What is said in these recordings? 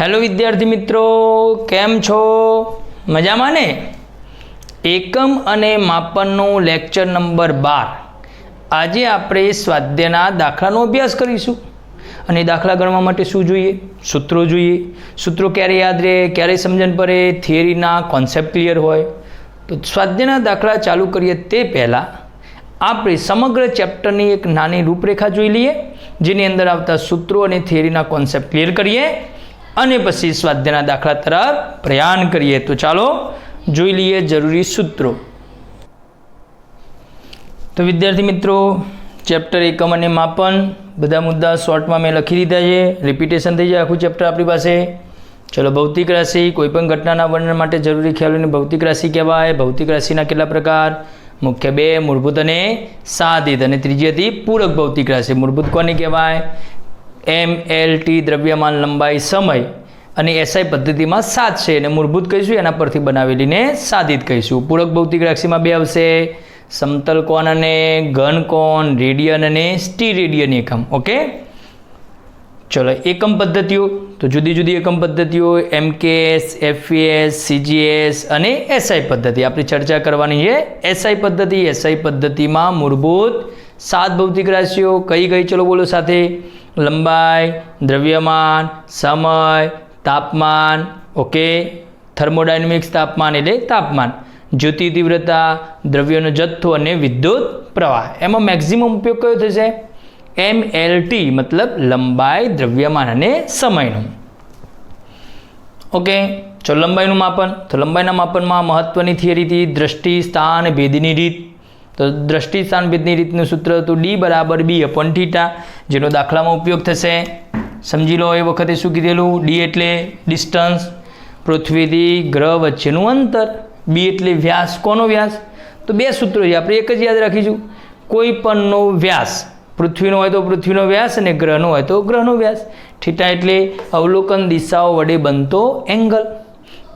Hello विद्यार्थी मित्रों, केम छो? मजामां ने? एकम अने मापननो लेक्चर नंबर 12। आज आपणे स्वाध्यायना दाखलानो अभ्यास करीशुं। अने दाखला गणवा माटे शुं जोईए? सूत्रों जोईए। सूत्रों क्यारे याद रहे, क्यारे समजण पड़े, थियरीना कॉन्सेप्ट क्लियर होय। तो स्वाध्यायना दाखला चालू करीए ते पहेला આપણે સમગ્ર ચેપ્ટરની એક નાની રૂપરેખા જોઈ લઈએ, જેની અંદર આવતા સૂત્રો અને થિયરીના કોન્સેપ્ટ ક્લિયર કરીએ અને પછી સ્વાધ્યાયના દાખલા તરફ પ્રયાણ કરીએ। તો ચાલો જોઈ લઈએ જરૂરી સૂત્રો। તો વિદ્યાર્થી મિત્રો, ચેપ્ટર એકમ અને માપન બધા મુદ્દા શોર્ટમાં મેં લખી દીધા છે, રિપીટેશન થઈ જાય આખું ચેપ્ટર આપણી પાસે। ચલો, ભૌતિક રાશિ કોઈપણ ઘટનાના વર્ણન માટે જરૂરી ખ્યાલોને ભૌતિક રાશિ કહેવાય। ભૌતિક રાશિના કેટલા પ્રકાર? मुख्य बे, मूलभूत अने साधित, अने त्रीजी हती पूरक भौतिक राशि। मूलभूत कोने कहेवाय? MLT द्रव्यमान, लंबाई, समय अने SI पद्धति में 7 छे अने मूलभूत कहीशुं एना परथी बनावेलीने साधित कहीशुं। पूरक भौतिक राशि में 2 आवशे, समतल कोण अने घन कोण, रेडियन अने स्टीरेडियन एकम। ओके, चलो एकम पद्धतिओ। तो जुदी जुदी एकम पद्धतिओ MKS, FES, CGS अने SI पद्धति आपणी चर्चा करवानी है। SI पद्धति, SI पद्धति में मूलभूत 7 भौतिक राशिओ कई गई? चलो बोलो साथे। लंबाई, द्रव्यमान, समय, तापमान, ओके, थर्मोडायनेमिक्स तापमान एटले तापमान, ज्योति तीव्रता, द्रव्यनो जत्थो अने विद्युत प्रवाह। एमां मैक्सिमम उपयोग कयो थशे? MLT मतलब लंबाई, द्रव्यमान अने समयनु। ओके, चलो लंबाईनु मापन। तो लंबाईना मापनमा महत्वनी थियरी थी दृष्टि, स्थान, भेदनी रीत। तो दृष्टि, स्थान, भेदनी रीतनु सूत्र तो D = B/θ, जेनो दाखलामां उपयोग थशे। समझी लो, ए वखते शुं कीधेलुं? D एटले डिस्टन्स, पृथ्वीथी ग्रह वच्चेनुं अंतर। B एटले व्यास। कोनो व्यास? तो 2 सूत्रो छे, आपणे एक ज याद राखीशुं। कोईपणनो व्यास, पृथ्वीनो होय तो पृथ्वीनो व्यास अने ग्रहनो होय तो ग्रहनो व्यास। थीटा एटले अवलोकन दिशाओ वडे बनतो एंगल।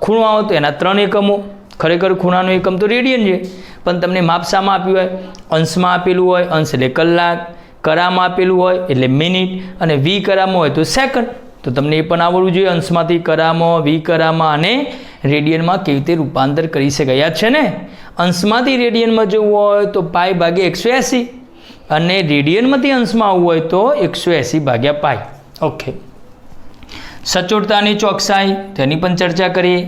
खूणो आवे तो एना 3 एकमो। खरेखर खूणानो एकम तो रेडियन छे, पण तमने माप शामां आप्युं होय? अंशमां आपेलुं होय, अंश एटले कलाक, करामां आपेलुं होय एटले मिनिट, अने वी करामां होय तो सेकंड। तो तमने ए पण आवडવું જોઈએ अंशमांथी करामां, वी करामां अने रेडियनमां केवी रीते रूपांतर करी शकाय। याद छे ने? अंशमांथी रेडियनमां जवुं होय तो π/180 અને રેડિયનમાંથી અંશમાં આવવું હોય તો 180/π। ઓકે, સચોટતાની ચોકસાઈ તેની પણ ચર્ચા કરીએ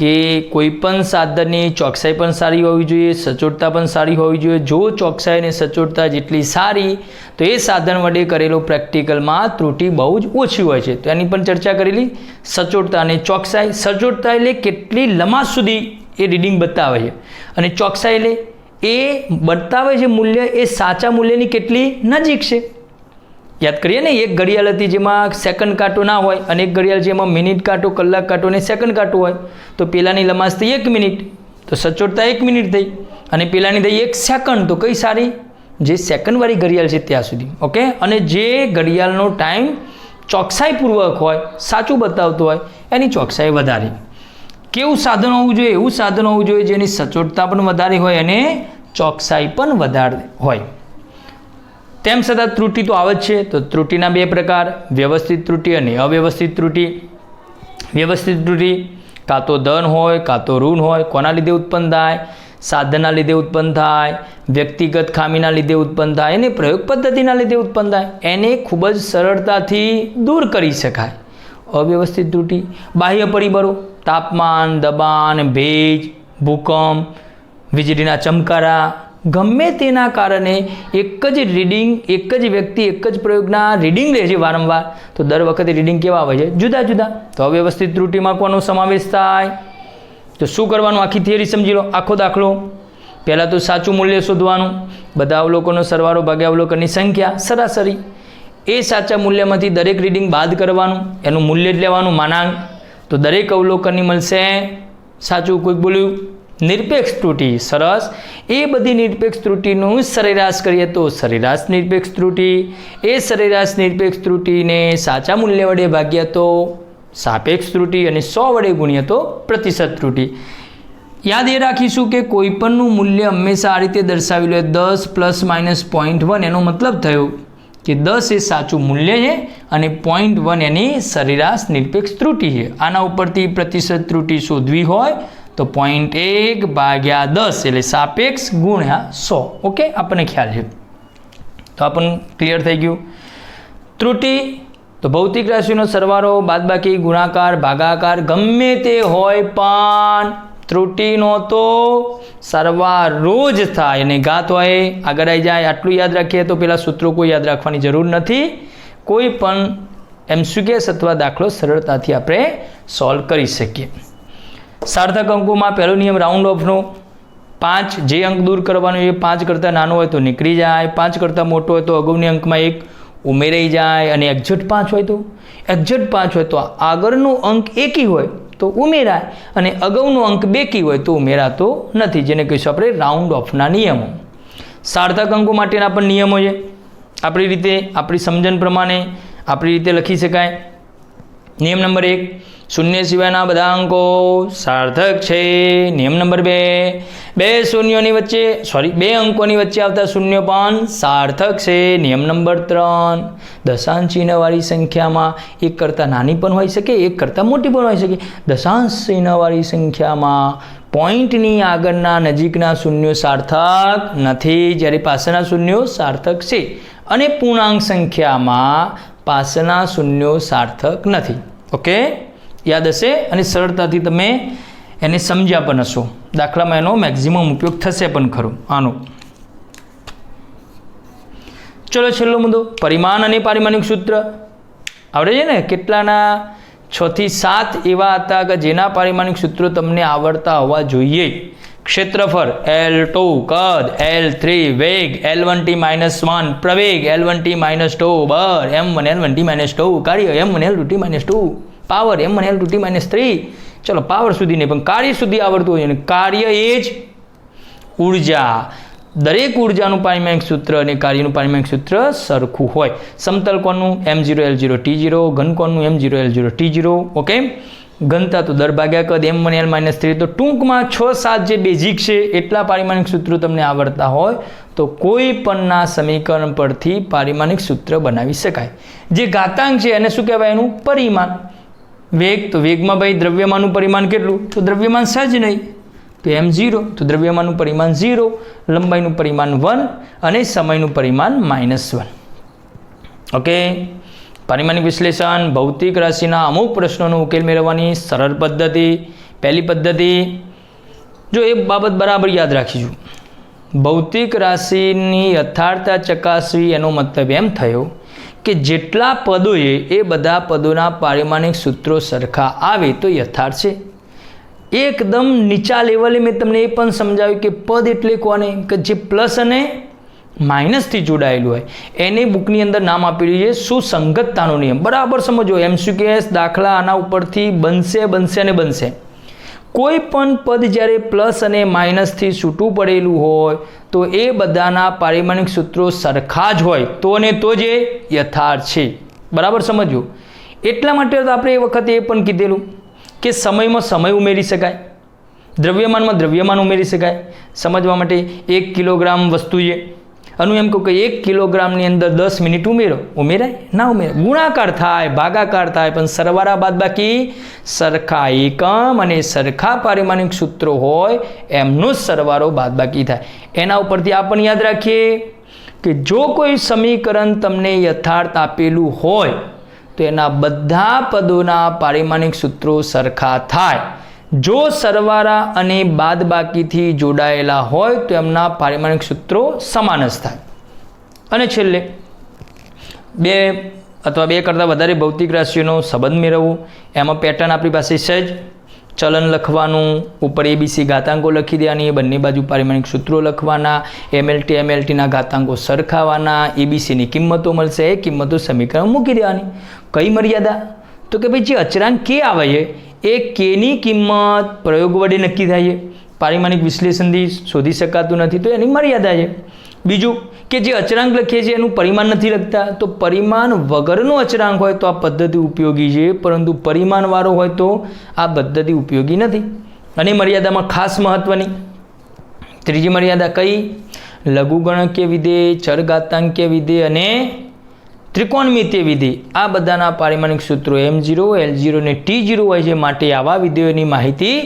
કે કોઈપણ સાધનની ચોકસાઈ પણ સારી હોવી જોઈએ, સચોટતા પણ સારી હોવી જોઈએ। જો ચોકસાઈ અને સચોટતા જેટલી સારી તો એ સાધન વડે કરેલો પ્રેક્ટિકલમાં ત્રુટિ બહુ જ ઓછી હોય છે। તો એની પણ ચર્ચા કરેલી। સચોટતા અને ચોકસાઈ। સચોટતા એટલે કેટલી લંબાઈ સુધી એ રીડિંગ બતાવે છે, અને ચોકસાઈ એટલે એ બતાવે છે મૂલ્ય એ સાચા મૂલ્યની કેટલી નજીક છે। યાદ કરીએ ને, એક ઘડિયાળ હતી જેમાં સેકન્ડ કાંટો ના હોય અને એક ઘડિયાળ જેમાં મિનિટ કાંટો, કલાક કાંટો અને સેકન્ડ કાંટો હોય, તો પેલાની લંબાઈ થઈ 1 મિનિટ, તો સચોટતા 1 મિનિટ થઈ, અને પેલાની થઈ 1 સેકન્ડ। તો કઈ સારી? જે સેકન્ડવાળી ઘડિયાળ છે ત્યાં સુધી। ઓકે, અને જે ઘડિયાળનો ટાઈમ ચોકસાઈપૂર્વક હોય, સાચું બતાવતો હોય, એની ચોકસાઈ વધારે। કેવું સાધન હોવું જોઈએ? એવું સાધન હોવું જોઈએ જેની સચોટતા પણ વધારે હોય અને ચોકસાઈ પણ વધારે હોય। તેમ છતાં ત્રુટિ તો આવે જ છે। તો ત્રુટિના 2 પ્રકાર, વ્યવસ્થિત ત્રુટિ અને અવ્યવસ્થિત ત્રુટિ। વ્યવસ્થિત ત્રુટિ કાં તો ધન હોય કાં તો ઋણ હોય। કોના લીધે ઉત્પન્ન થાય? સાધનના લીધે ઉત્પન્ન થાય, વ્યક્તિગત ખામીના લીધે ઉત્પન્ન થાય અને પ્રયોગ પદ્ધતિના લીધે ઉત્પન્ન થાય। એને ખૂબ જ સરળતાથી દૂર કરી શકાય। અવ્યવસ્થિત ત્રુટિ બાહ્ય પરિબળો, તાપમાન, દબાણ, ભેજ, ભૂકંપ, વીજળીના ચમકારા, ગમે તેના કારણે એક જ રીડિંગ, એક જ વ્યક્તિ એક જ પ્રયોગના રીડિંગ લે છે વારંવાર, તો દર વખતે રીડિંગ કેવા આવે છે? જુદા જુદા। તો અવ્યવસ્થિત ત્રુટિમાં કોનો સમાવેશ થાય? તો શું કરવાનું? આખી થિયરી સમજી લો। આખો દાખલો, પહેલાં તો સાચું મૂલ્ય શોધવાનું। બધા અવલોકનો સરવાળો ભાગ્યા અવલોકનની સંખ્યા સરાસરી। એ સાચા મૂલ્યમાંથી દરેક રીડિંગ બાદ કરવાનું, એનું મૂલ્ય જ લેવાનું, માનાંક। તો દરેક અવલોકનની મળશે સાચું। કોઈક બોલ્યું નિરપેક્ષ ત્રુટિ, સરસ। એ બધી નિરપેક્ષ ત્રુટિનું સરેરાશ કરીએ તો સરેરાશ નિરપેક્ષ ત્રુટિ। એ સરેરાશ નિરપેક્ષ ત્રુટિને સાચા મૂલ્ય વડે ભાગ્યા તો સાપેક્ષ ત્રુટિ, અને 100 વડે ગુણ્યા તો પ્રતિશત ત્રુટિ। યાદ એ રાખીશું કે કોઈપણનું મૂલ્ય હંમેશા આ રીતે દર્શાવેલું હોય, 10 ± 0.1, એનો મતલબ થયો કે 10 એ સાચું મૂલ્ય છે અને 0.1 એની સરેરાશ નિરપેક્ષ ત્રુટિ છે. આના ઉપરથી પ્રતિશત ત્રુટિ શોધવી હોય તો 0.1/10 એટલે સાપેક્ષ ગુણ્યા 100. ઓકે, આપણને ખ્યાલ છે. તો આપણને ક્લિયર થઈ ગયું. ત્રુટિ તો ભૌતિક રાશિનો સરવાળો, બાદબાકી, ગુણાકાર, ભાગાકાર ગમે તે હોય પણ ત્રુટિનો તો સરવાળો જ થાય અને ઘાત હોય આગળ આવી જાય. આટલું યાદ રાખીએ તો પેલા સૂત્રો કોઈ યાદ રાખવાની જરૂર નથી. કોઈ પણ MCQ અથવા દાખલો સરળતાથી આપણે સોલ્વ કરી શકીએ. સાર્થક અંકોમાં પહેલો નિયમ રાઉન્ડ ઓફનો. 5 જે અંક દૂર કરવાનો એ 5 કરતાં નાનો હોય તો નીકળી જાય, 5 કરતાં મોટો હોય તો અગાઉની અંકમાં 1 ઉમેરાઈ જાય અને એક્ઝેક્ટ 5 હોય તો આગળનો અંક એકી હોય તો ઉમેરાય અને અગાઉનો અંક બેકી હોય તો ઉમેરાતો નથી, જેને કહીશું આપણે રાઉન્ડ ઓફના નિયમો. સાર્થક અંકો માટેના પણ નિયમો છે. આપણી રીતે, આપણી સમજણ પ્રમાણે આપણી રીતે લખી શકાય. નિયમ નંબર 1, શૂન્ય સિવાયના બધા અંકો સાર્થક છે. નિયમ નંબર 2, બે અંકોની વચ્ચે આવતા શૂન્ય પણ સાર્થક છે. નિયમ નંબર 3, દશાંશ ચિહ્નવાળી સંખ્યામાં 1 કરતાં નાની પણ હોઈ શકે, 1 કરતાં મોટી પણ હોઈ શકે. દશાંશ ચિહ્નવાળી સંખ્યામાં પોઈન્ટની આગળના નજીકના શૂન્યો સાર્થક નથી, જ્યારે પાછળના શૂન્યો સાર્થક છે. અને પૂર્ણાંક સંખ્યામાં પાછળના શૂન્યો સાર્થક નથી. ઓકે, યાદ હશે અને સરળતાથી તમે એને સમજ્યા પણ હશો. દાખલામાં એનો મેક્સિમમ ઉપયોગ થશે પણ ખરો આનો. ચલો છેલ્લો મુદ્દો, પરિમાણ અને પારિમાણિક સૂત્ર આવડે છે ને? કેટલાના 6 થી 7 એવા હતા કે જેના પારિમાણિક સૂત્રો તમને આવડતા હોવા જોઈએ. ક્ષેત્રફળ L2, કદ L3, વેગ L1t-1, પ્રવેગ L1t-2, બળ M1L1t-2, કાર્ય M1L2t-2, પાવર M1L2t-3. ચલો પાવર સુધી નહીં પણ કાર્ય સુધી આવડતું હોય. અને કાર્ય એ જ ઉર્જા. દરેક ઉર્જાનું પારિમાણિક સૂત્ર અને કાર્યનું પારિમાણિક સૂત્ર સરખું હોય. સમતલ કોણનું M0L0T0, ઘન કોણનું M0L0T0. ઓકે, ઘનતા તો દર ભાગ્યા કદ M1L-3. તો ટૂંકમાં 6-7 જે બેઝિક છે એટલા પારિમાણિક સૂત્રો તમને આવડતા હોય તો કોઈ પણના સમીકરણ પરથી પારિમાણિક સૂત્ર બનાવી શકાય. જે ઘાતાંક છે એને શું કહેવાય? એનું પરિમાણ. વેગ તો વેગમાં ભાઈ દ્રવ્યમાનનું પરિમાણ કેટલું? તો દ્રવ્યમાન સહજ નહીં તો M0, તો દ્રવ્યમાનનું પરિમાણ 0, લંબાઈનું પરિમાણ 1 અને સમયનું પરિમાણ -1. ઓકે, પારિમાણિક વિશ્લેષણ ભૌતિક રાશિના અમુક પ્રશ્નોનો ઉકેલ મેળવવાની સરળ પદ્ધતિ. પહેલી પદ્ધતિ, જો એ બાબત બરાબર યાદ રાખીશું. ભૌતિક રાશિની યથાર્થતા ચકાસવી એનો મતલબ એમ થયો કે જેટલા પદો છે એ બધા પદોના પારિમાણિક સૂત્રો સરખા આવે તો યથાર્થ છે. એકદમ નીચા લેવલે મેં તમને એ પણ સમજાવ્યું કે પદ એટલે કોને? કે જે પ્લસ અને માઇનસથી જોડાયેલું હોય એને બુકની અંદર નામ આપેલું છે સુસંગતતાનો નિયમ. બરાબર સમજો. MCQ દાખલા આના ઉપરથી બનશે. કોઈ પણ પદ જ્યારે પ્લસ અને માઇનસથી છૂટું પડેલું હોય તો એ બધાના પારિમાણિક સૂત્રો સરખા જ હોય તો ને તો જ યથાર્થ છે. બરાબર સમજો. એટલા માટે તો આપણે એ વખતે એ પણ કીધેલું કે સમયમાં સમય ઉમેરી શકાય, દ્રવ્યમાનમાં દ્રવ્યમાન ઉમેરી શકાય. સમજવા માટે 1 કિલોગ્રામ વસ્તુ છે અનુ એમ કહું કે 1 કિલોગ્રામની અંદર 10 મિનિટ ઉમેરાય ના ઉમેરાય? ગુણાકાર થાય, ભાગાકાર થાય, પણ સરવાળા બાદબાકી સરખા એકમ અને સરખા પારિમાણિક સૂત્રો હોય એમનો જ સરવાળો બાદબાકી થાય. એના ઉપરથી આપણે યાદ રાખીએ કે જો કોઈ સમીકરણ તમને યથાર્થ આપેલું હોય તો એના બધા પદોના પારિમાણિક સૂત્રો સરખા થાય. જો સરવાળા અને બાદબાકીથી જોડાયેલા હોય તો એમના પારિમાણિક સૂત્રો સમાન જ થાય. અને છેલ્લે 2 અથવા 2 કરતાં વધારે ભૌતિક રાશિઓનો સંબંધ મેળવવો. એમાં પેટર્ન આપણી પાસે છે જ. ચલન લખવાનું, ઉપર ABC ઘાતાંકો લખી દેવાની, બંને બાજુ પારિમાણિક સૂત્રો લખવાના, MLTના ઘાતાંકો સરખાવાના, ABCની કિંમતો મળશે, એ કિંમતો સમીકરણ મૂકી દેવાની. કઈ મર્યાદા? તો કે ભાઈ જે અચળાંક K આવે છે એ Kની કિંમત પ્રયોગ વડે નક્કી થાય છે, પારિમાણિક વિશ્લેષણથી શોધી શકાતું નથી, તો એની મર્યાદા છે. બીજું કે જે અચળાંક લખીએ છીએ એનું પરિમાણ નથી લખતા, તો પરિમાણ વગરનો અચળાંક હોય તો આ પદ્ધતિ ઉપયોગી છે, પરંતુ પરિમાણવાળો હોય તો આ પદ્ધતિ ઉપયોગી નથી. અને મર્યાદામાં ખાસ મહત્વની ત્રીજી મર્યાદા કઈ? લઘુગણકીય વિધેય, ચરઘાતાંકીય વિધેય અને ત્રિકોણમિતીય વિધિ આ બધાના પારિમાણિક સૂત્રો M0 L0 અને T0 હોય છે, માટે આવા વિધેયોની માહિતી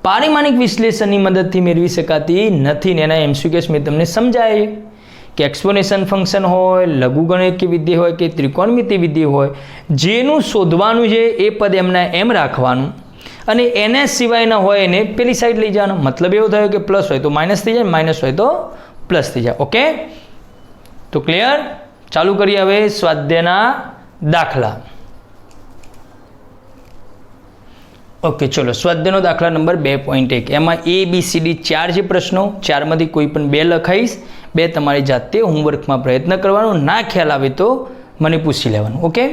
પારિમાણિક વિશ્લેષણની મદદથી મેળવી શકાતી નથી. ને એના MCQs મેં તમને સમજાય કે એક્સપોનેશન ફંક્શન હોય, લઘુગણિતીય વિધેય હોય કે ત્રિકોણમિતીય વિધેય હોય, જેનું શોધવાનું છે એ પદ એમના એમ રાખવાનું અને એને સિવાયના હોય એને પેલી સાઈડ લઈ જવાનો. મતલબ એવો થયો કે પ્લસ હોય તો માઇનસ થઈ જાય, માઇનસ હોય તો પ્લસ થઈ જાય. ઓકે, તો ક્લિયર? ચાલુ કરીએ હવે સ્વાધ્યાયના દાખલા. ઓકે, ચલો સ્વાધ્યાયનો દાખલા નંબર 2.1. એમાં ABCD 4 છે પ્રશ્નો. 4માંથી કોઈ પણ 2 લખાઈશ. 2 તમારી જાતે હોમવર્કમાં પ્રયત્ન કરવાનો. ના ખ્યાલ આવે તો મને પૂછી લેવાનું. ઓકે,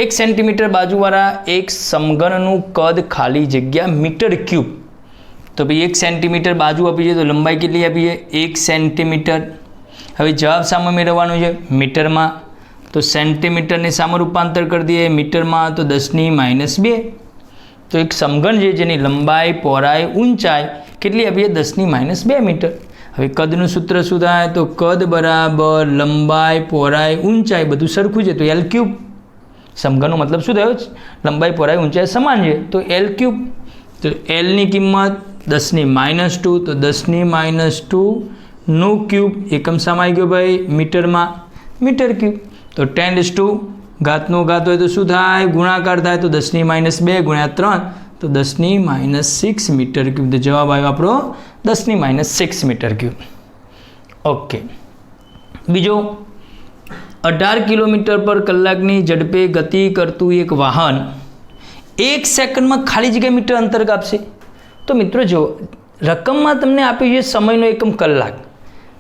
1 સેન્ટીમીટર બાજુવાળા એક સમઘનનું કદ ખાલી જગ્યા મીટર ક્યુબ. તો ભાઈ 1 સેન્ટીમીટર બાજુ આપી છે તો લંબાઈ કેટલી આપી છે? 1 સેન્ટીમીટર. હવે જવાબ સામે મેળવવાનું છે મીટરમાં, તો સેન્ટીમીટરને સામે રૂપાંતર કરી દઈએ મીટરમાં, તો 10⁻². તો એક સમઘન છે જેની લંબાઈ, પહોળાઈ, ઊંચાઈ કેટલી આપી છે? 10⁻² મીટર. હવે કદનું સૂત્ર શું થાય? તો કદ બરાબર લંબાઈ, પહોળાઈ, ઊંચાઈ બધું સરખું છે તો L3. સમઘનનો મતલબ શું થયો? લંબાઈ, પહોળાઈ, ઊંચાઈ સમાન છે તો L3. તો Lની કિંમત 10⁻², તો 10⁻² નું ક્યુબ એકમ શામાં આવી ગયો ભાઈ? મીટરમાં, મીટર ક્યુબ. તો 10⁻ઘાતનો ઘાત હોય તો શું થાય? ગુણાકાર થાય તો 10⁻² ગુણ્યા 3 તો 10⁻6 મીટર ક્યુબ. તો જવાબ આવ્યો આપણો 10⁻6 મીટર ક્યુબ. ઓકે, બીજો 18 કિલોમીટર પર કલાકની ઝડપે ગતિ કરતું એક વાહન 1 સેકન્ડમાં ખાલી જગ્યા મીટર અંતર કાપશે. તો મિત્રો જો રકમમાં તમને આપી છે સમયનો એકમ કલાક,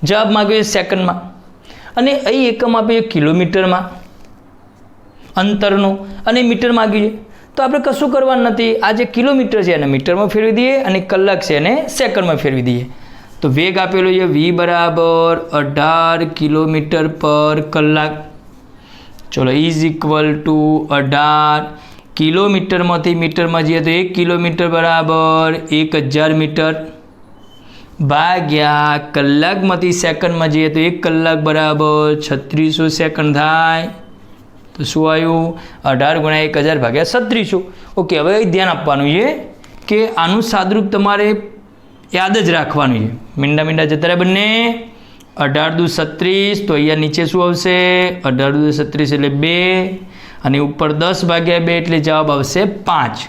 જવાબ માગ્યો છે સેકન્ડમાં, અને અહીં એકમ આપ્યો છે કિલોમીટરમાં અંતરનો, અને મીટર માગ્યું છે. તો આપણે કશું કરવાનું નથી. આ જે કિલોમીટર છે એને મીટરમાં ફેરવી દઈએ અને કલાક છે એને સેકન્ડમાં ફેરવી દઈએ. તો વેગ આપેલો છે V બરાબર 18 કિલોમીટર પર કલાક. ચલો ઇઝ ઇક્વલ ટુ 18 કિલોમીટરમાંથી મીટરમાં જઈએ તો 1 કિલોમીટર બરાબર 1000 મીટર ભાગ્યા કલાકમાંથી સેકન્ડમાં જઈએ તો 1 કલાક બરાબર 3600 સેકન્ડ થાય. તો શું આવ્યું? 18 ગુણ્યા 1000 ભાગ્યા 3600. ઓકે, હવે ધ્યાન આપવાનું છે કે આનું સાદરૂપ તમારે યાદ જ રાખવાનું છે. મીંડા જતા રહ્યા બંને. 18 × 36, તો અહીંયા નીચે શું આવશે? 18 × 36 એટલે 2 અને ઉપર 10 ભાગ્યા 2 એટલે જવાબ આવશે 5.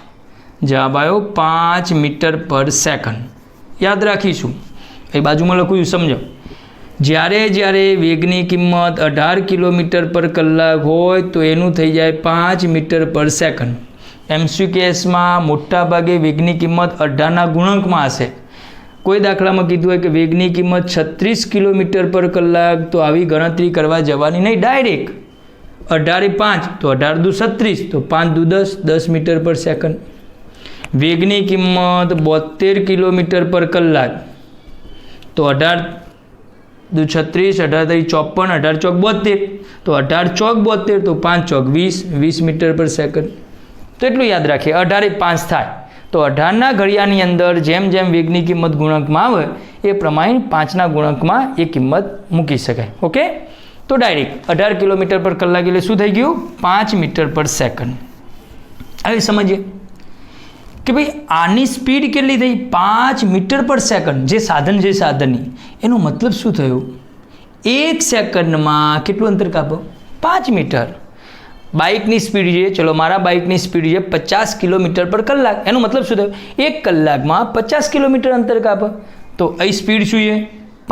જવાબ આવ્યો 5 મીટર પર સેકન્ડ. યાદ રાખીશું. એ બાજુમાં લખું છું, સમજો. જ્યારે વેગની કિંમત 18 કિલોમીટર પર કલાક હોય તો એનું થઈ જાય 5 મીટર પર સેકન્ડ. MCQsમાં મોટા ભાગે વેગની કિંમત 18ના ગુણકમાં હશે. કોઈ દાખલામાં કીધું હોય કે વેગની કિંમત 36 કિલોમીટર પર કલાક, તો આવી ગણતરી કરવા જવાની નહીં, ડાયરેક્ટ 18 5 તો 18 દુ 36, તો 5 દુ 10, 10 મીટર પર સેકન્ડ. વેગની કિંમત 72 કિલોમીટર પર કલાક, તો 18 દુ 36, 18 54, 18 ચોક 72, તો 18 ચોક 72, તો 5 ચોક 20, 20 મીટર પર સેકન્ડ. તો એટલું યાદ રાખીએ, 18 5 થાય. તો 18ના ઘડિયાની અંદર જેમ જેમ વેગની કિંમત ગુણકમાં આવે એ પ્રમાણે 5ના ગુણકમાં એ કિંમત મૂકી શકાય. ઓકે, તો ડાયરેક્ટ 18 કિલોમીટર પર કલાક એટલે શું થઈ ગયું? 5 મીટર પર સેકન્ડ. હવે સમજીએ કે ભાઈ આની સ્પીડ કેટલી થઈ? 5 મીટર પર સેકન્ડ. જે સાધન છે સાધનની, એનો મતલબ શું થયું? 1 સેકન્ડમાં કેટલું અંતર કાપો? 5 મીટર. બાઇકની સ્પીડ છે, ચલો મારા બાઇકની સ્પીડ છે 50 કિલોમીટર પર કલાક. એનો મતલબ શું થયું? 1 કલાકમાં 50 કિલોમીટર અંતર કાપો. તો અહીં સ્પીડ શું છે?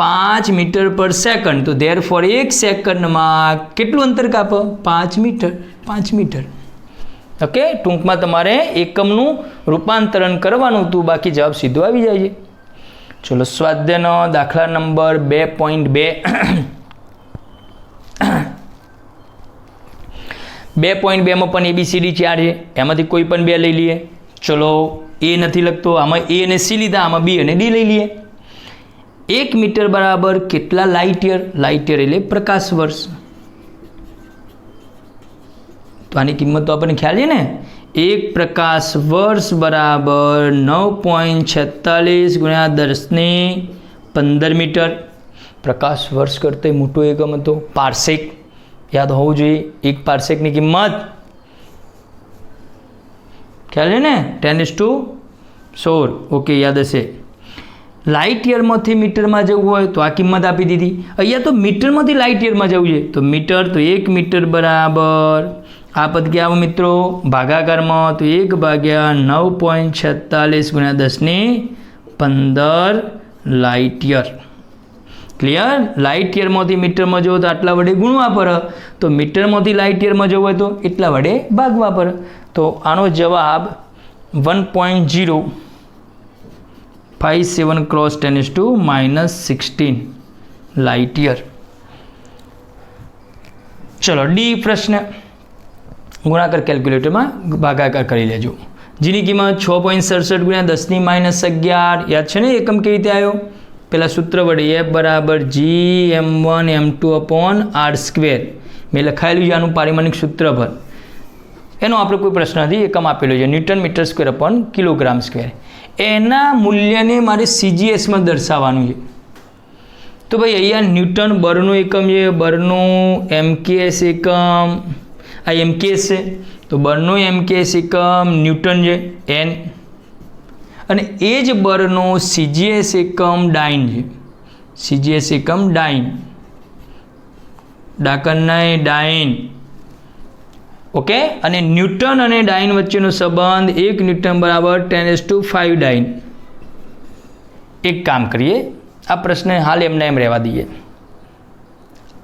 5 મીટર પર સેકન્ડ. તો ધેરફોર 1 સેકન્ડમાં કેટલું અંતર કાપો? 5 મીટર. 5 મીટર. ઓકે, ટૂંકમાં તમારે એકમનું રૂપાંતરણ કરવાનું હતું, બાકી જવાબ સીધો આવી જાય છે. ચલો સ્વાધ્યાયનો દાખલા નંબર 2.2. 2.2માં પણ ABCD 4 છે, એમાંથી કોઈ પણ 2 લઈ લઈએ. ચલો A નથી લખતો, આમાં A અને C લીધા, આમાં B અને D લઈ લઈએ. 1 મીટર બરાબર કેટલા લાઇટ યર? લાઇટ યર એટલે પ્રકાશ વર્ષ. તો આની કિંમત તો આપણને ખ્યાલ છે ને. 1 પ્રકાશ વર્ષ બરાબર 9.46 ગુણ્યા 10⁻15 મીટર. પ્રકાશ વર્ષ કરતાં મોટો એકમ હતો પાર્સેક. યાદ હોવું જોઈએ. 1 પાર્સેકની કિંમત ખ્યાલ છે ને 10⁻16. ઓકે, યાદ હશે. લાઇટ યરમાંથી મીટરમાં જવું હોય તો આ કિંમત આપી દીધી. અહીંયા તો મીટરમાંથી લાઇટ યરમાં જવું છે તો મીટર, તો 1 મીટર બરાબર આ પદ ક્યાં આવે મિત્રો? ભાગાકારમાં, તો 1/9.46 × 10⁻15 લાઇટ યર. ક્લિયર? લાઇટ યરમાંથી મીટરમાં જવું તો આટલા વડે ગુણવા પડે, તો મીટરમાંથી લાઇટ યરમાં જવું હોય તો એટલા વડે ભાગવા પડે. તો આનો જવાબ 1.057 × 10⁻16 લાઇટ યર. ચલો ડી પ્રશ્ન ગુણાકાર કેલ્ક્યુલેટરમાં ભાગાકાર કરી લેજો. જેની કિંમત 6.67 × 10⁻11. યાદ છે ને એકમ કેવી રીતે આવ્યો? પેલા સૂત્ર વડે F = G(m1m2/r²). મેં લખાયેલું છે આનું પારિમાણિક સૂત્ર પર. એનો આપણે કોઈ પ્રશ્ન નથી, એકમ આપેલો છે Nm²/kg². એના મૂલ્યને મારે CGSમાં દર્શાવવાનું છે. તો ભાઈ અહીંયા ન્યૂટન બળનું એકમ છે, બળનું MKS એકમ, આ MKS છે તો બળનું MKS એકમ ન્યૂટન છે N, અને એ જ બળનો CGS એકમ ડાઇન છે. CGS એકમ ડાઇન, ડાકણ નહીં, ડાઇન. ઓકે, અને ન્યૂટન અને ડાઇન વચ્ચેનો સંબંધ 1 ન્યૂટન બરાબર 10⁵ ડાઇન. એક કામ કરીએ, આ પ્રશ્ન હાલ એમને એમ રહેવા દઈએ.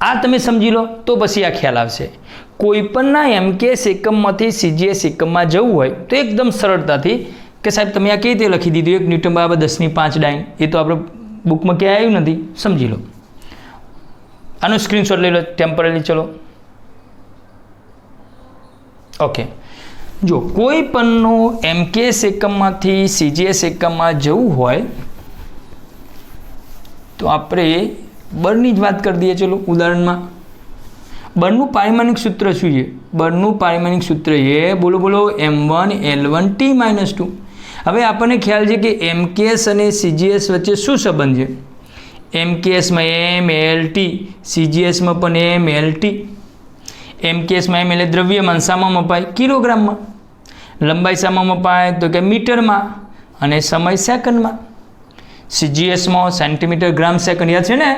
આ તમે સમજી લો તો પછી આ ખ્યાલ આવશે. કોઈપણના MKS એકમમાંથી CGS એકમમાં જવું હોય તો એકદમ સરળતાથી કે સાહેબ તમે આ કેવી રીતે લખી દીધું 1 ન્યૂટન બરાબર 10⁵ ડાઇન, એ તો આપણે બુકમાં ક્યાંય આવ્યું નથી, સમજી લો. આનો સ્ક્રીનશોટ લઈ લો ટેમ્પરરી. ચલો ઓકે, જો કોઈ પણનું MKS એકમમાંથી CGS એકમમાં જવું હોય તો આપણે બળની જ વાત કરી દઈએ. ચલો ઉદાહરણમાં બળનું પારિમાણિક સૂત્ર શું છે? બળનું પારિમાણિક સૂત્ર છે, બોલો બોલો, m1L1T-2. હવે આપણને ખ્યાલ છે કે MKS અને CGS વચ્ચે શું સંબંધ છે? MKSમાં mLT, CGSમાં પણ mLT. MKSમાં mL દ્રવ્યમાન શામાં મપાય? કિલોગ્રામમાં. લંબાઈ શામાં મપાય? તો કે મીટરમાં, અને સમય સેકન્ડમાં. CGSમાં સેન્ટીમીટર, ગ્રામ, સેકન્ડ યાદ છે ને,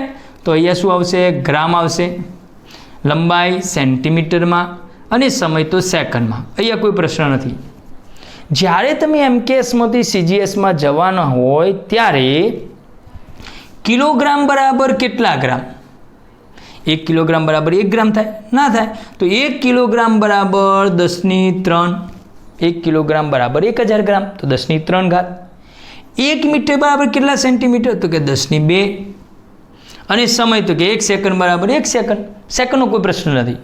તો અહીંયા શું આવશે? ગ્રામ આવશે. લંબાઈ સેન્ટીમીટરમાં અને સમય તો સેકન્ડમાં. અહીંયા કોઈ પ્રશ્ન નથી. જ્યારે તમે MKSમાંથી CGSમાં જવાના હોય ત્યારે કિલોગ્રામ બરાબર કેટલા ગ્રામ? 1 કિલોગ્રામ બરાબર 1 ગ્રામ થાય? ના થાય. તો 1 કિલોગ્રામ બરાબર 10⁻3. 1 કિલોગ્રામ બરાબર 1000 ગ્રામ, તો 10⁻3 ઘાત. 1 મીટર બરાબર કેટલા સેન્ટીમીટર? તો કે 10⁻2. અને સમય તો કે 1 સેકન્ડ બરાબર 1 સેકન્ડ. સેકન્ડનો કોઈ પ્રશ્ન નથી.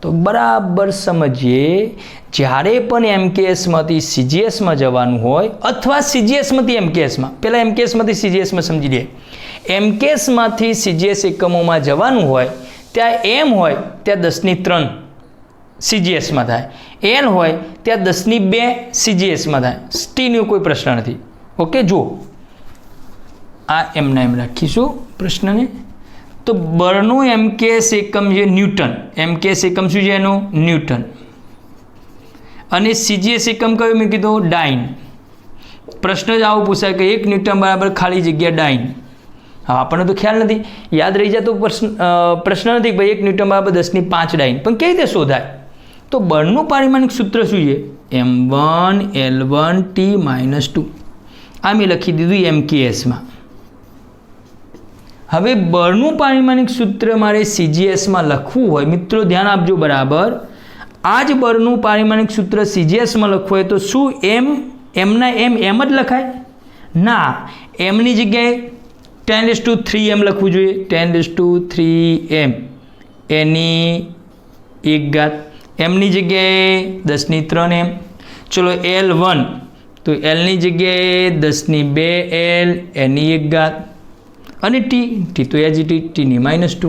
તો બરાબર સમજીએ, જ્યારે પણ MKSમાંથી CGSમાં જવાનું હોય અથવા CGSમાંથી MKSમાં, પહેલાં MKSમાંથી CGSમાં સમજી લઈએ. MKSમાંથી CGS એકમોમાં જવાનું હોય ત્યાં M હોય ત્યાં 10⁻3 CGSમાં થાય, L હોય ત્યાં 10⁻2 CGSમાં થાય. Tનો કોઈ પ્રશ્ન નથી. ઓકે, જો આ એમના એમ રાખીશું પ્રશ્નને. તો બળનું MKS એકમ છે ન્યૂટન. MKS એકમ શું છે એનું? ન્યૂટન. અને CGS એકમ કયું મેં કીધું? ડાઇન. પ્રશ્ન જ આવો પૂછાય કે 1 ન્યૂટન બરાબર ખાલી જગ્યા ડાઇન. હા, આપણને તો ખ્યાલ નથી, યાદ રહી જાય તો પ્રશ્ન નથી કે ભાઈ 1 ન્યૂટન બરાબર 10⁻5 ડાઇન, પણ કેવી રીતે શોધાય? તો બળનું પારિમાણિક સૂત્ર શું છે? m1L1T-2. આ મેં લખી દીધું MKSમાં. હવે બળનું પારિમાણિક સૂત્ર મારે CGSમાં લખવું હોય, મિત્રો ધ્યાન આપજો બરાબર. આ જ બળનું પારિમાણિક સૂત્ર CGSમાં લખવું હોય તો શું એમના એમ જ લખાય? ના, એમની જગ્યાએ 10⁻3m લખવું જોઈએ. 10⁻3m એની 1 ઘાત. એમની જગ્યાએ 10⁻3m. ચલો L1 તો Lની જગ્યાએ 10⁻2L એની 1 ઘાત. અને T તો એજ T⁻2.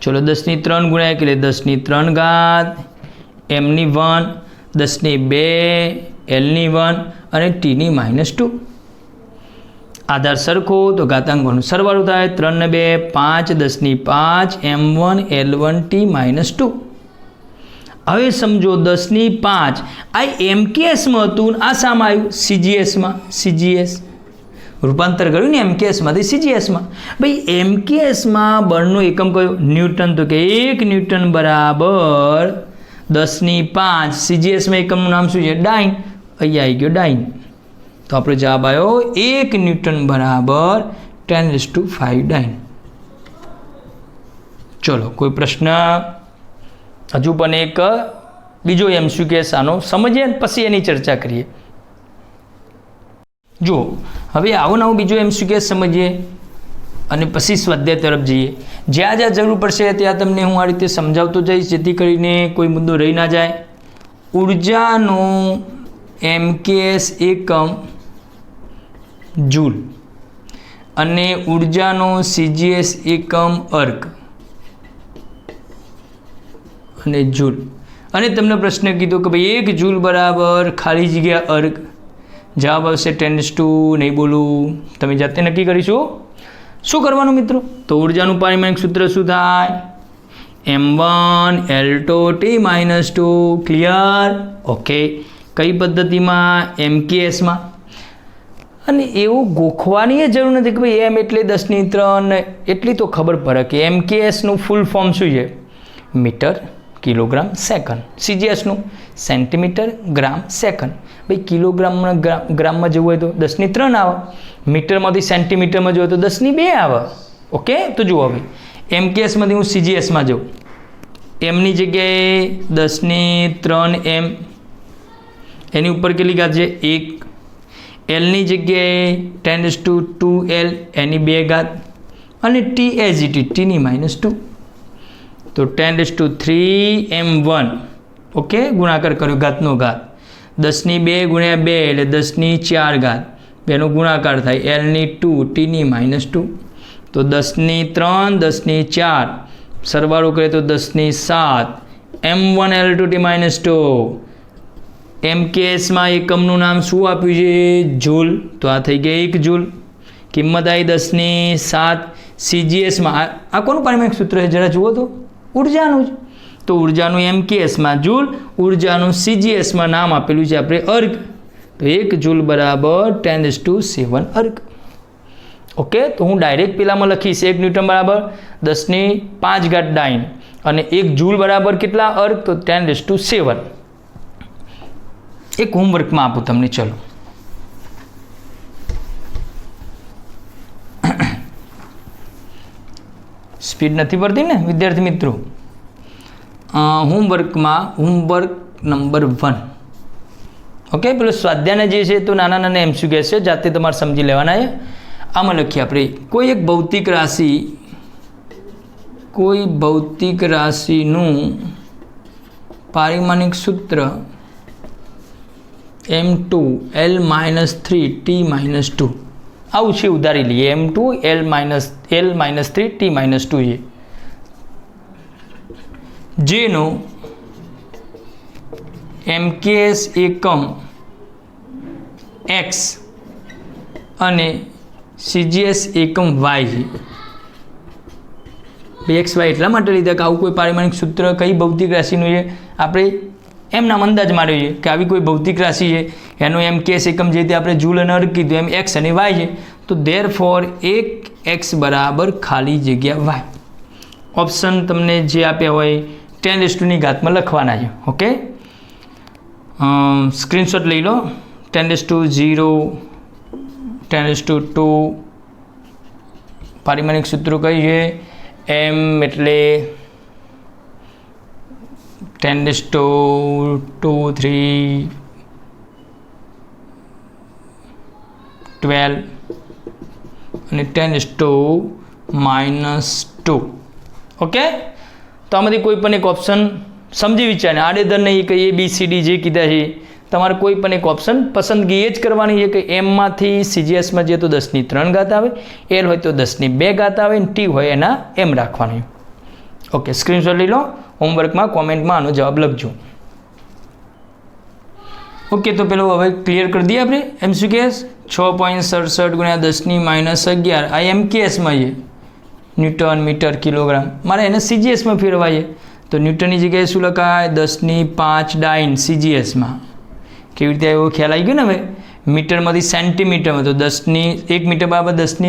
ચલો 10⁻3 ગુણ્યા એટલે 10⁻3 ઘાત, એમની 1, 10⁻2 Lની 1 અને T⁻2. આધાર સરખો તો ઘાતાંકનો સરવાળો થાય 3 ને 2 5 10 ની 5 m1 L1t -2. હવે સમજો 10 ની 5 આ MKSમાં હતું આ શામાં આવ્યું CGS રૂપાંતર કર્યું ને MKSમાંથી CGSમાં. ભાઈ MKSમાં બળનો એકમ કયો ન્યૂટન, તો કે 1 ન્યૂટન બરાબર 10 ની 5. CGSમાં એકમનું નામ શું છે ડાઇન, અહીંયા આવી ગયો ડાઇન. તો આપણો જવાબ આવ્યો 1 ન્યૂટન બરાબર 10⁵ ડાઇન. ચલો કોઈ પ્રશ્ન? હજુ પણ એક બીજો MCQ આનો સમજીએ પછી એની ચર્ચા કરીએ. જો હવે આવો નવો બીજો MCQ સમજીએ અને પછી સ્વાધ્યાય તરફ જઈએ. જ્યાં જ્યાં જરૂર પડશે ત્યાં તમને હું આ રીતે સમજાવતો જઈશ જેથી કરીને કોઈ મુદ્દો રહી ના જાય. ઉર્જાનો MKS એકમ જૂલ અને ઉર્જાનો CGS એકમ અર્ક અને જૂલ. અને તમને પ્રશ્ન કીધો કે ભાઈ 1 જૂલ બરાબર ખાલી જગ્યા અર્ક. જવાબ આવશે 10⁻². નહીં બોલું, તમે જાતે નક્કી કરીશું. શું કરવાનું મિત્રો? તો ઉર્જાનું પારિમાણિક સૂત્ર શું થાય? m1 L2t -2. ક્લિયર? ઓકે. કઈ પદ્ધતિમાં? MKSમાં. અને એવું ગોખવાની જરૂર નથી કે ભાઈ m એટલે 10 ની 3. એટલી તો ખબર પડે કે MKSનું ફૂલ ફોર્મ શું છે? Metre kilogram second. CGSનું સેન્ટીમીટર ગ્રામ સેકન્ડ. ભાઈ કિલોગ્રામમાં ગ્રામમાં જવું હોય તો 10 ની 3 આવે, મીટરમાંથી સેન્ટીમીટરમાં જવું હોય તો 10 ની 2 આવે. ઓકે. તો જુઓ હવે MKSમાંથી હું CGSમાં જાઉં, એમની જગ્યાએ 10 ની 3 m, એની ઉપર કેટલી ઘાત છે 1. એલની જગ્યાએ 10⁻²L, એની 2 ઘાત, અને t as it is t ની -2. તો 10⁻³ m1. ઓકે. ગુણાકાર કર્યો ઘાતનો ઘાત. 10 ની 2 ગુણ્યા 2 એટલે 10 ની 4 ઘાત. બેનો ગુણાકાર થાય L ની 2 t ની -2. તો 10 ની 3 10 ની 4 સરવાળો કરીએ તો 10 ની 7 m1 L2t -2. MKSમાં એકમનું નામ શું આપ્યું છે? જૂલ. તો આ થઈ ગયા 1 જૂલ. કિંમત આવી 10 ની 7. CGSમાં આ કોનું પારિમાણિક સૂત્ર છે જરા જુઓ તો? ઉર્જાનું જ. તો ઉર્જાનું MKSમાં જૂલ, ઉર્જાનું CGSમાં નામ આપેલું છે આપણે અર્ક. તો 1 જૂલ બરાબર 10⁻7 અર્ક. ઓકે. તો હું ડાયરેક્ટ પેલામાં લખીશ 1 ન્યૂટન બરાબર 10 ની 5 ઘાત ડાઇન અને 1 જૂલ બરાબર કેટલા અર્ક? તો 10⁻7. એક હોમવર્કમાં આપું તમને. ચલો સ્પીડ નથી પડતી ને વિદ્યાર્થી મિત્રો? હોમવર્કમાં હોમવર્ક નંબર 1. ઓકે. પેલો સ્વાધ્યાયના જે છે તો નાના નાના MCQ છે, જાતે તમારે સમજી લેવાના છે. આમાં લખીએ આપણે કોઈ એક ભૌતિક રાશિનું પારિમાણિક સૂત્ર m2 L -3 t -2. આવું છે, ઉધારી લઈએ. m2 L -3 t -2 છે, જેનો MKS એકમ x અને CGS એકમ y છે. XY એટલા માટે લીધા કે આવું કોઈ પારિમાણિક સૂત્ર કઈ ભૌતિક રાશિનું છે આપણે એમના અંદાજ માર્યો છે કે આવી કોઈ ભૌતિક રાશિ છે, એનો MKS એકમ જે રીતે આપણે જૂલ અને અર્ક કીધું એમ x અને y છે. તો ધેરફોર એક x બરાબર ખાલી જગ્યા y. ઓપ્શન તમને જે આપ્યા હોય 10⁻² ઘાતમાં લખવાના છે. ઓકે. સ્ક્રીનશોટ લઈ લો. 10⁻0 10⁻2 પારિમાણિક સૂત્રો કઈ છે? m એટલે 10⁻2 3 12 અને 10⁻². ઓકે. તો આમાંથી કોઈ પણ એક ઓપ્શન સમજી વિચારને, આડેધડ નહીં કે ABCD જે કીધા છે, તમારે કોઈ પણ એક ઓપ્શન પસંદગી એ જ કરવાની છે કે એમમાંથી CGSમાં જે તો 10 ની 3 ઘાત આવે, L હોય તો 10 ની 2 ઘાત આવે, અને T હોય એના એમ રાખવાનું. ઓકે. સ્ક્રીનશોટ લઈ લો. હોમવર્કમાં કોમેન્ટમાં આનો જવાબ લખજો. ઓકે. તો પેલો હવે ક્લિયર કરી દઈએ આપણે MCQ. 6.67 × 10⁻11 આ MKS में है न्यूटन मीटर किलोग्राम मारे एने CGS में फेरवाइए तो न्यूटन की जगह शू लखाय 10⁵ डाइन CGS में केवी रीते एवो ख्याल आई गयो ने हवे मीटर में सेंटीमीटर में तो 1 मीटर बराबर 10⁵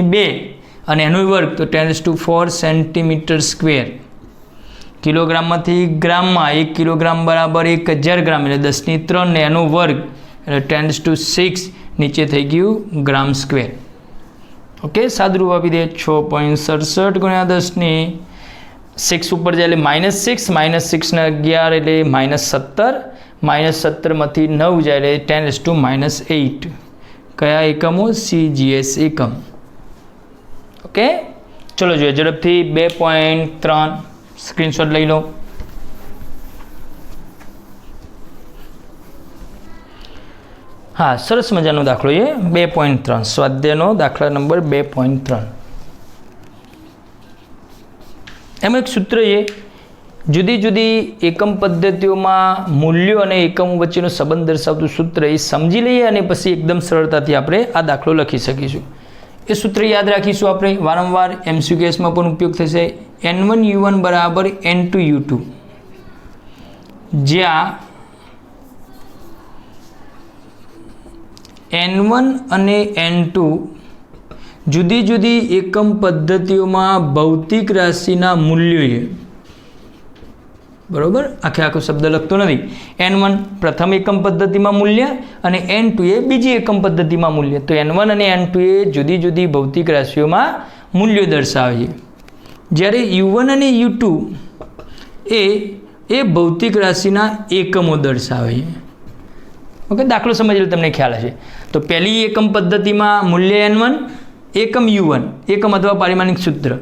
અને એનો વર્ગ તો 10⁴ સેન્ટીમીટર સ્ક્વેર કિલોગ્રામ માંથી ગ્રામમાં 1 કિલોગ્રામ બરાબર 1000 ગ્રામ એટલે 10⁵ ને એનો વર્ગ એટલે 10⁶ નીચે થઈ ગયું ગ્રામ સ્ક્વેર ઓકે સાદુરૂપ આપી દે 6.67 × 10⁶ ઉપર જાય એટલે -6 ને 11 એટલે -17 -17 માંથી 9 જાય એટલે 10⁻8 કયા એકમો CGS એકમ ओके चलो जो झड़पथी 2.3 स्क्रीनशॉट लई लो। हाँ सरस मजानो दाखलो ये 2.3 स्वाध्यायनो दाखला नंबर 2.3 एम एक सूत्र ये जुदी जुदी एकम पद्धतिओं में मूल्यों और एकमों वच्चेनो संबंध दर्शावतुं सूत्र ये समझी लईए अने पछी एकदम सरळताथी आपणे आ दाखलो लखी सकीशुं। ये सूत्र याद रखीशुं आपणे वारंवार MCQS में पण उपयोग थशे N1U1 बराबर N2U2 ज्यां N1 अने N2 जुदी जुदी एकम पद्धतिओं में भौतिक राशिना मूल्यों बराबर आखे आखो शब्द लगतो नहीं N1 प्रथम एकम पद्धति में मूल्य और N2 ए बीजी एकम पद्धति में मूल्य तो N1 और N2 ए जुदी जुदी भौतिक राशिओं में मूल्यों दर्शावे ज्यारे U1 और U2 ए भौतिक राशिना एकमों दर्शावे ओके दाखलो समझ लो तमने ख्याल है तो पहली एकम पद्धति में मूल्य N1 एकम U1 एकम अथवा पारिमाणिक सूत्र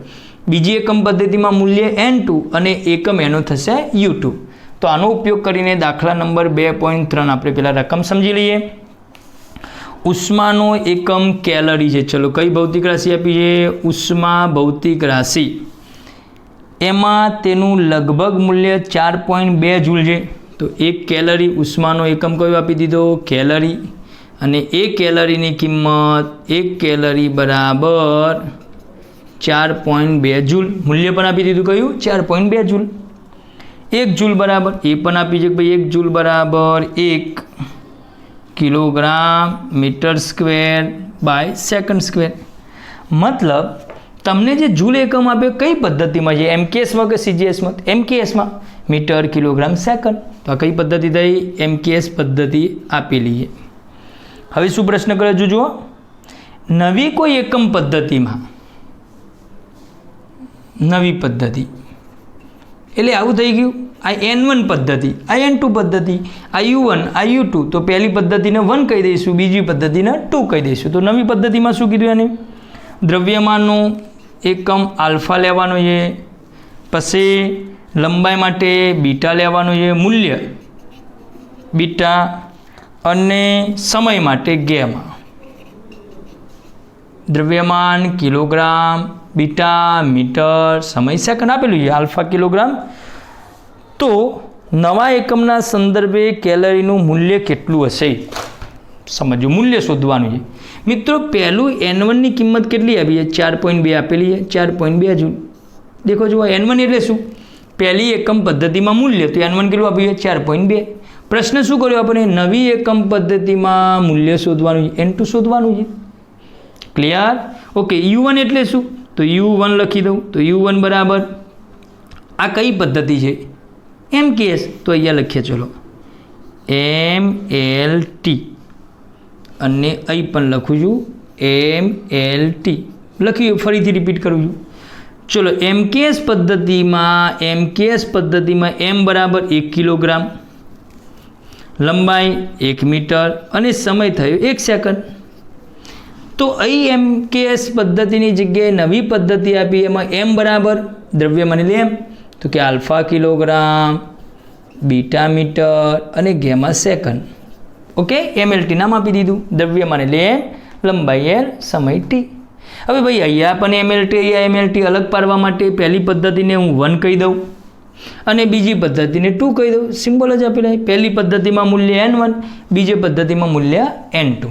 बीजी एकम पद्धति में मूल्य N2 और एकम एनो थशे U2 तो आनो उपयोग करीने दाखला नंबर 2.3 आपणे पेला रकम समझी लीए। उष्मानो एकम केलरी है चलो कई भौतिक राशि आपी है उष्मा भौतिक राशि एमां तेनुं लगभग मूल्य 4.2 जूल है तो एक केलरी उष्मानो एकम कयो आपी दीधो केलरी अने एक केलरीनी किंमत एक केलरी बराबर 4.2 जूल मूल्य पण आपी दीधुं कयुं 4.2 जूल 1 जूल बराबर ए पण आपी जे भाई 1 जूल बराबर 1 kilogram metre square by second square मतलब तमने जे जूल एकम आपे कई पद्धति में है MKS में के CGS में MKS में मीटर किलोग्राम सेकंड तो आ कई पद्धति थई MKS पद्धति आपेली है। हवे शुं प्रश्न करे जुओ नवी कोई एकम पद्धति में नवी पद्धति एटले आवुं थई गयुं आ N1 पद्धति आ N2 पद्धति आ U1 आ U2 तो पहली पद्धति ने 1 कही दईशुं बीजी पद्धति ने 2 कही दईशुं तो नवी पद्धति में शुं कीधुं एने द्रव्यमाननो एकम आल्फा लेवानो है पछी लंबाई माटे बीटा लेवानो है मूल्य बीटा अने समय माटे गेमा द्रव्यमान किलोग्राम बीटा मीटर समय सेकंड आपेलू है आल्फा किलोग्राम तो नवा एकमना संदर्भे केलरीनुं मूल्य केटलुं हशे समझो मूल्य शोधवानुं है। मित्रों पहलू N1 नी किंमत केटली आवी है 4.2 आपेली है 4.2 जूल देखो जो N1 एटले शुं पहली एकम पद्धति में मूल्य तो N1 केटलुं आप्युं है 4.2 प्रश्न शुं कर्यो आपणे नवी एकम पद्धति में मूल्य शोधवानुं है N2 शोधवानुं है क्लियर ओके U1 एटले शुं तो U1 लखी दऊं तो U1 बराबर आ कई पद्धति है MKS तो अहींया लखीए चलो MLT अने अहीं पण लखुं छुं MLT लखी फरीथी रिपीट करूँ छूं चलो MKS पद्धति में M बराबर 1 किलोग्राम लंबाई 1 मीटर अने समय थयो 1 सेकंड तो अहीं MKS पद्धति जगह नवी पद्धति आपी एमां M बराबर द्रव्यमान एटले M तो कि आल्फा किलोग्राम बीटा मीटर अने गेमा सेकंड ओके MLT नाम आपी दीधुं द्रव्यमान एटले M लंबाई L समय T। हवे भाई अहींया पण MLT अलग पाडवा माटे पहली पद्धति ने हूँ 1 कही दऊं अने बीजी पद्धति ने 2 कही दऊं सिंबल ज आपेला है पहली पद्धति में मूल्य N1 बीजी पद्धति में मूल्य N2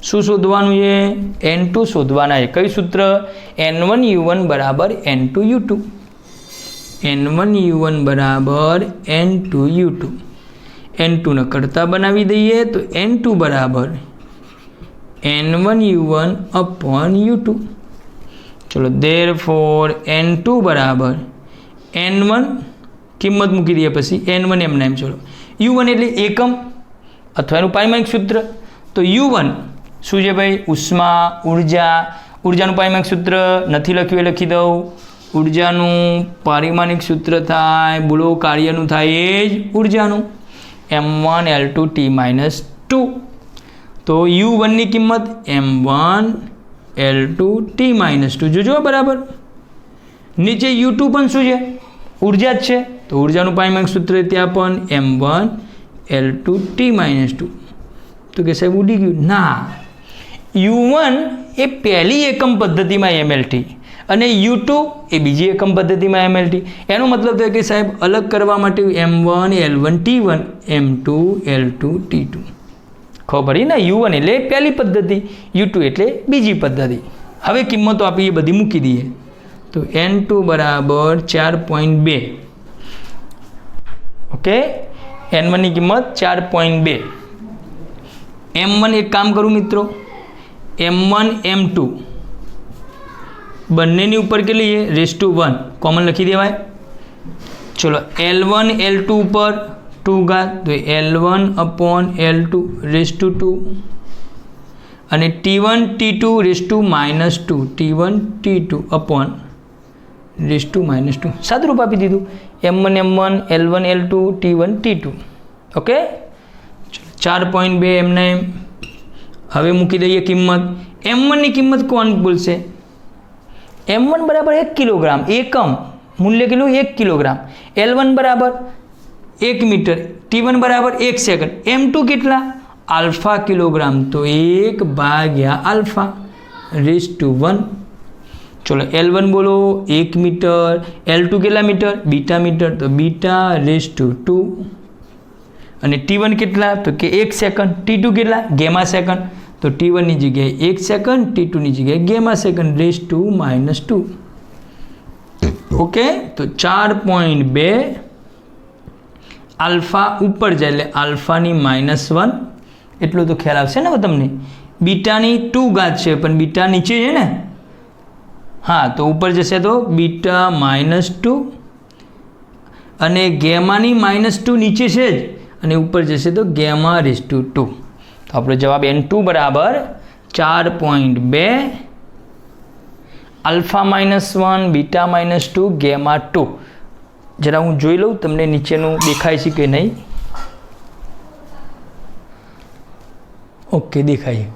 શું શોધવાનું છે? N2 શોધવાના છે. કયું સૂત્ર? N1U1 બરાબર N2U2. N1U1 બરાબર N2U2. N2 ને કરતા બનાવી દઈએ તો N2 બરાબર N1U1 upon U2. ચલો therefore N2 બરાબર N1 કિંમત મૂકી દઈએ પછી N1 એમના એમ. ચલો U1 એટલે એકમ અથવા એનું પારિમાણિક સૂત્ર. તો U1 શું છે ભાઈ? ઉષ્મા, ઉર્જા. ઉર્જાનું પારિમાણિક સૂત્ર નથી લખ્યું એ લખી દઉં. ઉર્જાનું પારિમાણિક સૂત્ર થાય, બોલો કાર્યનું થાય એ જ ઉર્જાનું, M1L2T-2. તો U1 ની કિંમત M1L2T-2. જોજો બરાબર. નીચે U2 પણ શું છે? ઉર્જા જ છે. તો ઉર્જાનું પારિમાણિક સૂત્ર ત્યાં પણ M1L2T-2. તો કે સાહેબ ઉડી ગયું. ના, U1 એ પહેલી એકમ પદ્ધતિમાં MLT અને U2 એ બીજી એકમ પદ્ધતિમાં MLT. એનો મતલબ થાય કે સાહેબ અલગ કરવા માટે M1L1T1, M2L2T2. ખબર પડી ને? U1 એટલે પહેલી પદ્ધતિ, U2 એટલે બીજી પદ્ધતિ. હવે કિંમતો આપી એ બધી મૂકી દઈએ. તો N2 બરાબર 4.2. ઓકે, N1 ની કિંમત 4.2. M1 એક કામ કરું મિત્રો, M1 M2 બંનેની ઉપર કેટલી છે? (1) કોમન લખી દેવાય. ચલો L1 L2 ઉપર 2 ઘાત, તો L1 upon L2 (2) અને T1 T2 (-2), T1 T2 upon (-2). સાદુરૂપ આપી દીધું. M1 M1 L1 L2 T1 T2. Okay, 4.2 એમને. હવે મૂકી દઈએ કિંમત. M1 ની કિંમત કોણ બોલશે? M1 બરાબર 1 કિલોગ્રામ, એકમ મૂલ્ય કેટલું? 1 કિલોગ્રામ. L1 બરાબર 1 મીટર, T1 બરાબર 1 સેકન્ડ, M2 કેટલા? Alpha kilogram. તો 1/આલ્ફા (1). ચલો L1 બોલો 1 મીટર, L2 કેટલા મીટર? બીટા મીટર, તો બીટા (2). અને T1 કેટલા? તો કે 1 સેકન્ડ. T2 કેટલા? ગેમા સેકન્ડ, તો T1 ની જગ્યાએ 1 સેકન્ડ, T2 ની જગ્યાએ ગેમા સેકન્ડ (2). ઓકે, તો 4.2 આલ્ફા ઉપર જાય એટલે આલ્ફાની -1 એટલો તો ખ્યાલ આવશે ને તમને. બીટાની 2 ઘાત છે પણ બીટા નીચે છે ને, હા, તો ઉપર જશે તો બીટા -2 અને ગેમાની -2 નીચે છે જ અને ઉપર જશે તો ગેમા (2). તો આપણો જવાબ N2 બરાબર 4.2 આલ્ફા -1 બીટા -2 ગેમા 2. જરા હું જોઈ લઉં તમને નીચેનું દેખાય છે કે નહીં. ઓકે, દેખાય.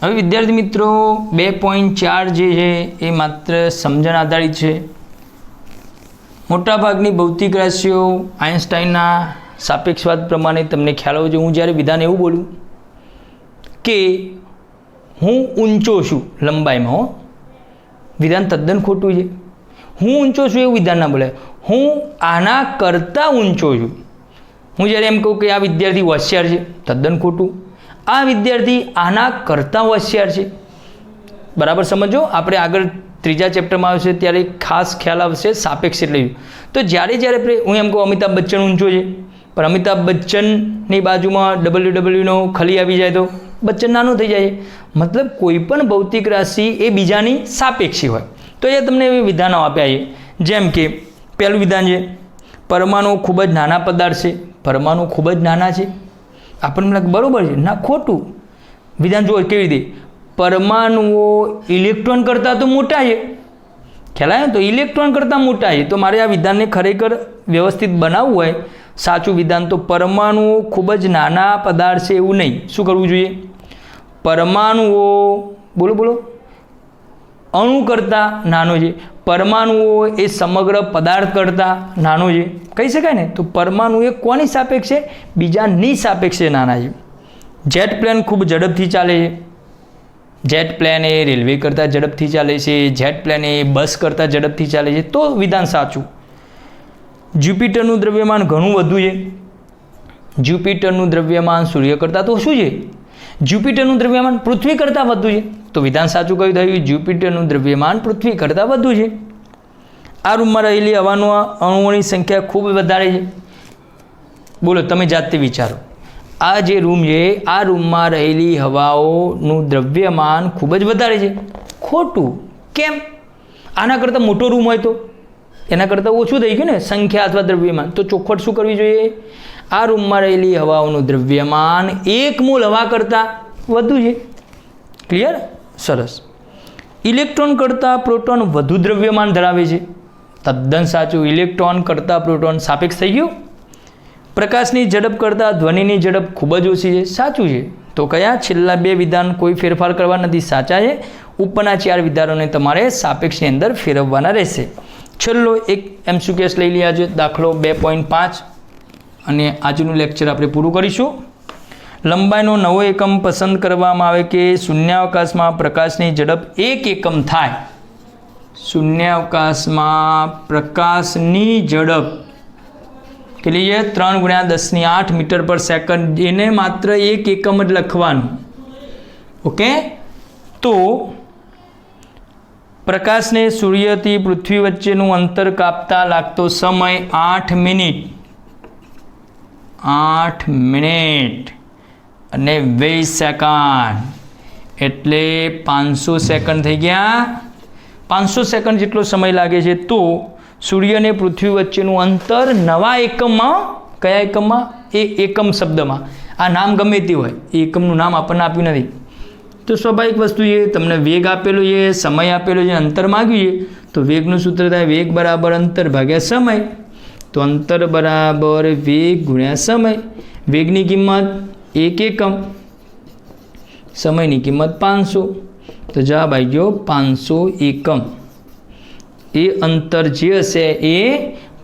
હવે વિદ્યાર્થી મિત્રો 2.4 જે છે એ માત્ર સમજણ આધારિત છે. મોટાભાગની ભૌતિક રાશિઓ આઇન્સ્ટાઈનના સાપેક્ષવાદ પ્રમાણે તમને ખ્યાલ હોવો જોઈએ. હું જ્યારે વિધાન એવું બોલું કે હું ઊંચો છું લંબાઈમાં, વિધાન તદ્દન ખોટું છે. હું ઊંચો છું એવું વિધાન ના બોલે. હું આના કરતાં ઊંચો છું. હું જ્યારે એમ કહું કે આ વિદ્યાર્થી હોશિયાર છે, તદ્દન ખોટું. આ વિદ્યાર્થી આના કરતાં હોશિયાર છે. બરાબર સમજો. આપણે આગળ ત્રીજા ચેપ્ટરમાં આવશે ત્યારે ખાસ ખ્યાલ આવશે સાપેક્ષ એટલે. તો જ્યારે હું એમ કહું અમિતાભ બચ્ચન ઊંચો છે, પણ અમિતાભ બચ્ચનની બાજુમાં WWનો ખલી આવી જાય તો બચ્ચન નાનો થઈ જાય. મતલબ કોઈ પણ ભૌતિક રાશિ એ બીજાની સાપેક્ષી હોય. તો એ તમને એવી વિધાનો આપ્યા છે. જેમ કે પહેલું વિધાન છે, પરમાણુ ખૂબ જ નાના પદાર્થ છે. પરમાણુ ખૂબ જ નાના છે. આપણને લાગે બરાબર છે, ના ખોટું. વિધાન જુઓ કેવી રીતે. પરમાણુઓ ઇલેક્ટ્રોન કરતાં તો મોટા છે. ખ્યાલ આવે તો ઇલેક્ટ્રોન કરતાં મોટા છે. તો મારે આ વિધાનને ખરેખર વ્યવસ્થિત બનાવવું હોય સાચું વિધાન, તો પરમાણુઓ ખૂબ જ નાના પદાર્થ છે એવું નહીં. શું કરવું જોઈએ? પરમાણુઓ બોલો અણુ કરતાં નાનો છે. પરમાણુઓ એ સમગ્ર પદાર્થ કરતાં નાનો છે કહી શકાય ને. તો પરમાણુ એ કોની સાપેક્ષ છે? બીજાની સાપેક્ષે નાના છે. જેટ પ્લેન ખૂબ ઝડપથી ચાલે છે. જેટ પ્લેન એ રેલવે કરતાં ઝડપથી ચાલે છે. જેટ પ્લેન એ બસ કરતાં ઝડપથી ચાલે છે. તો વિધાન સાચું. જ્યુપિટરનું દ્રવ્યમાન ઘણું વધુ છે. જ્યુપિટરનું દ્રવ્યમાન સૂર્ય કરતાં તો શું છે? જ્યુપિટરનું દ્રવ્યમાન પૃથ્વી કરતાં વધુ છે. તો વિધાન સાચું કયું થયું? જ્યુપિટરનું દ્રવ્યમાન પૃથ્વી કરતાં વધુ છે. આ રૂમમાં રહેલી હવાના અણુઓની સંખ્યા ખૂબ વધારે છે. બોલો, તમે જાતે વિચારો. આ જે રૂમ છે, આ રૂમમાં રહેલી હવાઓનું દ્રવ્યમાન ખૂબ જ વધારે છે. ખોટું. કેમ? આના કરતાં મોટો રૂમ હોય તો એના કરતાં ઓછું થઈ ગયું ને સંખ્યા અથવા દ્રવ્યમાન. તો ચોખવટ શું કરવી જોઈએ? આ રૂમમાં રહેલી હવાઓનું દ્રવ્યમાન 1 મોલ હવા કરતાં વધુ છે. ક્લિયર? સરસ. ઇલેક્ટ્રોન કરતાં પ્રોટોન વધુ દ્રવ્યમાન ધરાવે છે. તદ્દન સાચું. ઇલેક્ટ્રોન કરતાં પ્રોટોન સાપેક્ષ થઈ ગયું. પ્રકાશની ઝડપ કરતાં ધ્વનિની ઝડપ ખૂબ જ ઓછી છે. સાચું છે. તો કયા છેલ્લા 2 વિધાન કોઈ ફેરફાર કરવા નથી? સાચા છે. ઉપરના 4 વિધાનોને તમારે સાપેક્ષની અંદર ફેરવવાના રહેશે. છેલ્લો એક MCQ લઈ લીધા છે, દાખલો 2.5, અને આજનું લેક્ચર આપણે પૂરું કરીશું. લંબાઈનો નવો એકમ પસંદ કરવામાં આવે કે શૂન્યાવકાશમાં પ્રકાશની ઝડપ 1 એકમ થાય. શૂન્યાવકાશમાં પ્રકાશની ઝડપ કેટલી છે? 3 × 10⁸ મીટર પર સેકન્ડ. એને માત્ર 1 એકમ જ લખવાનું. ઓકે. તો પ્રકાશને સૂર્યથી પૃથ્વી વચ્ચેનું અંતર કાપતા લાગતો સમય 8 મિનિટ. 8 મિનિટ અને 20 સેકન્ડ, એટલે 500 સેકન્ડ થઈ ગયા. 500 સેકન્ડ જેટલો સમય લાગે છે. તો સૂર્ય અને પૃથ્વી વચ્ચેનું અંતર નવા એકમમાં, કયા એકમમાં? એ એકમ શબ્દમાં. આ નામ ગમે તે હોય, એ એકમનું નામ આપણને આપ્યું નથી. તો સ્વાભાવિક વસ્તુ છે, તમને વેગ આપેલો છે, સમય આપેલો છે, અંતર માગ્યું છે. તો વેગનું સૂત્ર થાય વેગ બરાબર અંતર ભાગ્યા સમય. તો અંતર બરાબર વેગ ગુણ્યા સમય. વેગની કિંમત 1 એકમ, સમયની કિંમત 500. તો જવાબ આવી ગયો 500 એકમ. એ અંતર જે હશે એ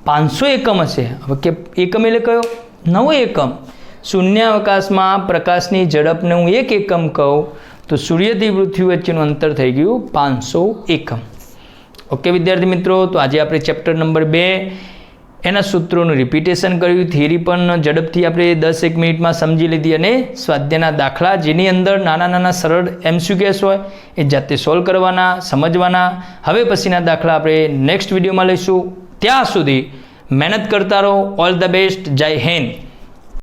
500 એકમ હશે. હવે કે એકમ એટલે કયો? નવો એકમ. શૂન્યાવકાશમાં પ્રકાશની ઝડપને હું 1 એકમ કહું તો સૂર્યથી પૃથ્વી વચ્ચેનું અંતર થઈ ગયું 500 એકમ. ઓકે વિદ્યાર્થી મિત્રો, તો આજે આપણે ચેપ્ટર નંબર 2 એના સૂત્રોનું રિપીટેશન કર્યું. થિયરી પણ ઝડપથી આપણે 10-1 મિનિટમાં સમજી લીધી, અને સ્વાધ્યાયના દાખલા જેની અંદર નાના નાના સરળ MCQs હોય એ જાતે સોલ્વ કરવાના, સમજવાના. હવે પછીના દાખલા આપણે નેક્સ્ટ વિડીયોમાં લઈશું. ત્યાં સુધી મહેનત કરતા રહો. All the best. જય હિન્દ.